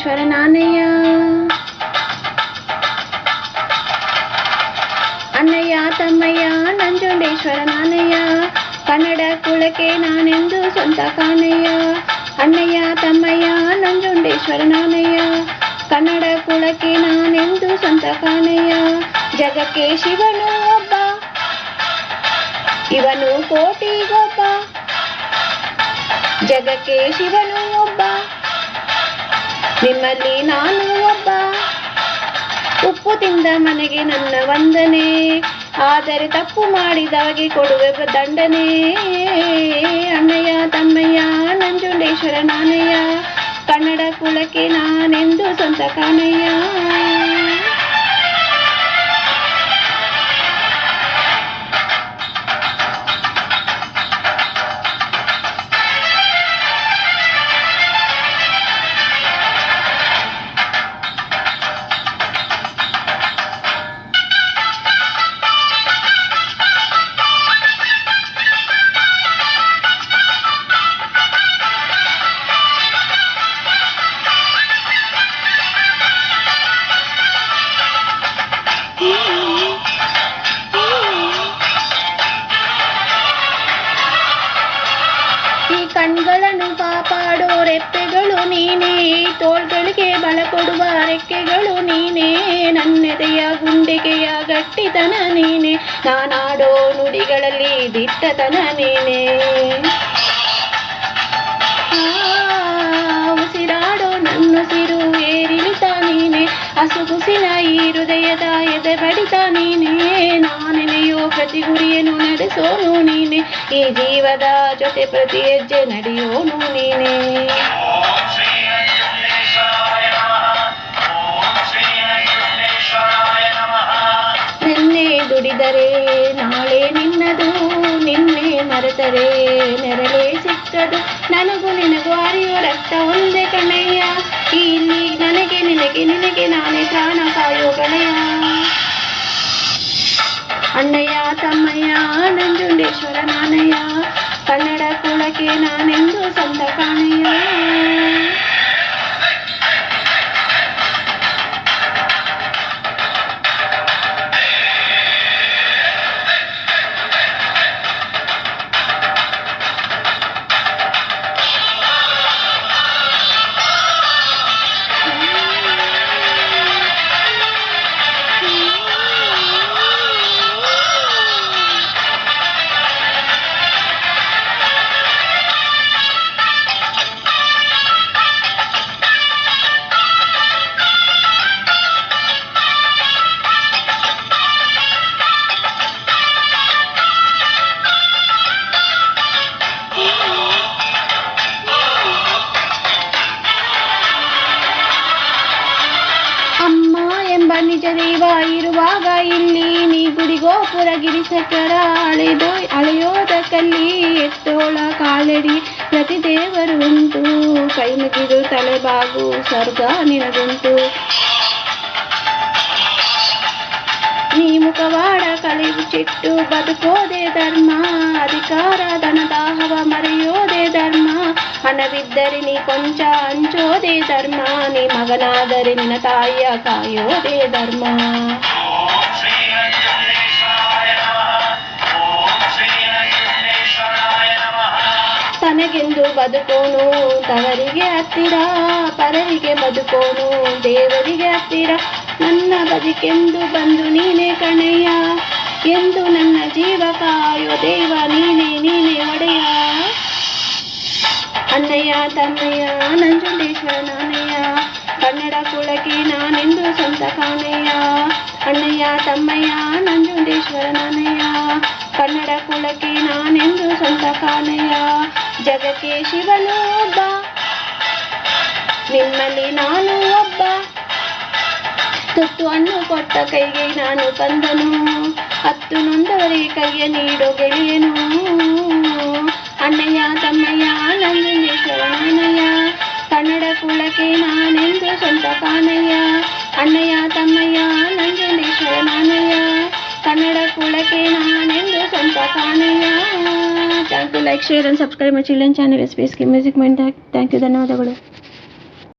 ನಂಜುಂಡೇಶ್ವರ ನಾನಯ್ಯ. ಅಣ್ಣಯ್ಯ ತಮ್ಮಯ್ಯ ನಂಜುಂಡೇಶ್ವರ ನಾನಯ್ಯ, ಕನ್ನಡ ಕುಲಕ್ಕೆ ನಾನೆಂದು ಸ್ವಂತ ಕಾಣಯ್ಯ. ಅಣ್ಣಯ್ಯ ತಮ್ಮಯ್ಯ ನಂಜುಂಡೇಶ್ವರ ನಾನಯ್ಯ, ಕನ್ನಡ ಕುಲಕ್ಕೆ ನಾನೆಂದು ಸ್ವಂತ ಕಾಣಯ್ಯ. ಜಗಕ್ಕೆ ಶಿವನು ಒಬ್ಬ, ಇವನು ಕೋಟಿಗೊಬ್ಬ. ಜಗಕ್ಕೆ ಶಿವನು ಒಬ್ಬ, ನಿಮ್ಮಲ್ಲಿ ನಾನು ಒಬ್ಬ. ಉಪ್ಪು ತಿಂದ ಮನೆಗೆ ನನ್ನ ವಂದನೆ, ಆದರೆ ತಪ್ಪು ಮಾಡಿದವಗೆ ಕೊಡುವೆ ದಂಡನೆ. ಅಣ್ಣಯ್ಯ ತಮ್ಮಯ್ಯ ನಂಜುಂಡೇಶ್ವರ ನಾನಯ್ಯ, ಕನ್ನಡ ಕುಲಕ್ಕೆ ನಾನೆಂದು ಸ್ವಂತ ಕಾಣಯ್ಯ. ಈ ಕಣ್ಗಳನ್ನು ಕಾಪಾಡೋ ರೆಪ್ಪೆಗಳು ನೀನೇ, ತೋಳ್ಗಳಿಗೆ ಬಲ ಕೊಡುವ ರೆಕ್ಕೆಗಳು ನೀನೇ. ನನ್ನೆದೆಯ ಗುಂಡಿಗೆಯ ಗಟ್ಟಿತನ ನೀನೆ, ನಾನಾಡೋ ನುಡಿಗಳಲ್ಲಿ ದಿಟ್ಟತನ ನೀನೆ. ಉಸಿರಾಡೋ ನನ್ನುಸಿರು ಏರಿಳಿತ ನೀನೆ, ಹಸುಗುಸಿನ ಈ ಹೃದಯದ ಎದೆ ಬಡಿತ ನೀನೆ. ನಾನೆನೆಯೋ ಪ್ರತಿ ಗುರಿಯನ್ನು ನಡೆಸೋನು ನೀನೆ, ಈ ಜೀವದ ಜೊತೆ ಪ್ರತಿ ಹೆಜ್ಜೆ ನಡೆಯೋನು ನೀನೆ. ನಿನ್ನೆ ದುಡಿದರೆ ನಾಳೆ ನಿನ್ನದು, ನಿನ್ನೆ ಮರೆತರೆ ನೆರಳೇ ಸಿಕ್ಕದು. ನನಗೂ ನಿನಗೂ ಹರಿಯೋ ರಕ್ತ ಒಂದೇ ಕಣಯ್ಯ, ಇಲ್ಲಿ ನನಗೆ ನಿನಗೆ ನಿನಗೆ ನಾನೇ ಪ್ರಾಣ ಕಾಯೋ ಗೆಳೆಯ. ಅಣ್ಣಯ್ಯ ತಮ್ಮಯ್ಯ ನಂಜುಂಡೇಶ್ವರ ನಾನಯ್ಯ, ಕನ್ನಡ ಕುಲಕ್ಕೆ ನಾನೆಂದು ಸ್ವಂತ ಕಾಣಯ್ಯ. ನಿಜ ದೈವ ಇರುವಾಗ ಇಲ್ಲಿ ನೀ ಗುಡಿಗೋಪುರ ಗಿರಿಸಕರ ಅಳೆಯೋದಕ್ಕಲ್ಲಿ ಎತ್ತೋಳ ಕಾಲೆಡಿ ಪ್ರತಿ ದೇವರು ಉಂಟು. ಕೈ ಮುಗಿದು ತಲೆಬಾಗು ಸ್ವರ್ಗ ನಿನಗುಂಟು. ನೀ ಮುಖವಾಡ ಕಳೆಚಿಟ್ಟು ಬದುಕೋದೆ ಧರ್ಮ, ಅಧಿಕಾರ ಧನದಾಹವ ಮರೆಯೋದೆ ಧರ್ಮ. ಹಣವಿದ್ದರೆ ನೀ ಕೊಂಚ ಹಂಚೋದೆ ಧರ್ಮ, ನೀ ಮಗನಾದರೆ ನಿನ್ನ ತಾಯಿಯ ಕಾಯೋದೆ ಧರ್ಮ. ತನಗೆಂದು ಬದುಕೋನು ತವರಿಗೆ ಹತ್ತಿರ, ಪರರಿಗೆ ಬದುಕೋನು ದೇವರಿಗೆ ಹತ್ತಿರ. ನನ್ನ ಬದುಕೆಂದು ಬಂದು ನೀನೇ ಕಣಯ್ಯ, ಎಂದು ನನ್ನ ಜೀವ ಕಾಯೋ ದೇವ ನೀನೇ ನೀನೇ ಒಡೆಯ. ಅಣ್ಣಯ್ಯ ತಮ್ಮಯ್ಯ ನಂಜುಂಡೇಶ್ವರ ನಾನಯ್ಯ, ಕನ್ನಡ ಕುಲಕ್ಕೆ ನಾನೆಂದು ಸ್ವಂತ ಕಾಣಯ್ಯ. ಅಣ್ಣಯ್ಯ ತಮ್ಮಯ್ಯ ನಂಜುಂಡೇಶ್ವರ ನಾನಯ್ಯ, ಕನ್ನಡ ಕುಲಕ್ಕೆ ನಾನೆಂದು ಸ್ವಂತ ಕಾಣಯ್ಯ. ಜಗಕ್ಕೆ ಶಿವನು ಒಬ್ಬ, ನಿಮ್ಮಲ್ಲಿ ನಾನು ಒಬ್ಬ. ತುತ್ತು ಹಣ್ಣು ಕೊಟ್ಟ ಕೈಗೆ ನಾನು ಬಂದನು, ಹತ್ತು ನೊಂದವರಿಗೆ ಕೈಯ ನೀಡೋ ಗೆಳೆಯನು. ಅಣ್ಣಯ್ಯ ತಮ್ಮಯ್ಯ ನಂಜುಂಡೇಶ್ವರ ನಾನಯ್ಯ, ಕನ್ನಡ ಕುಲಕ್ಕೆ ನಾನೆಂದು ಸ್ವಂತ ಕಾಣಯ್ಯ. ಅಣ್ಣಯ್ಯ ತಮ್ಮಯ್ಯ ನಂಜುಂಡೇಶ್ವರ ನಾನಯ್ಯ, ಕನ್ನಡ ಕುಲಕ್ಕೆ ನಾನೆಂದು ಸ್ವಂತ ಕಾಣಯ್ಯ. Thank you. Like, share and subscribe my children channel SPSK Music Mind. Thank you, ಧನ್ಯವಾದಗಳು.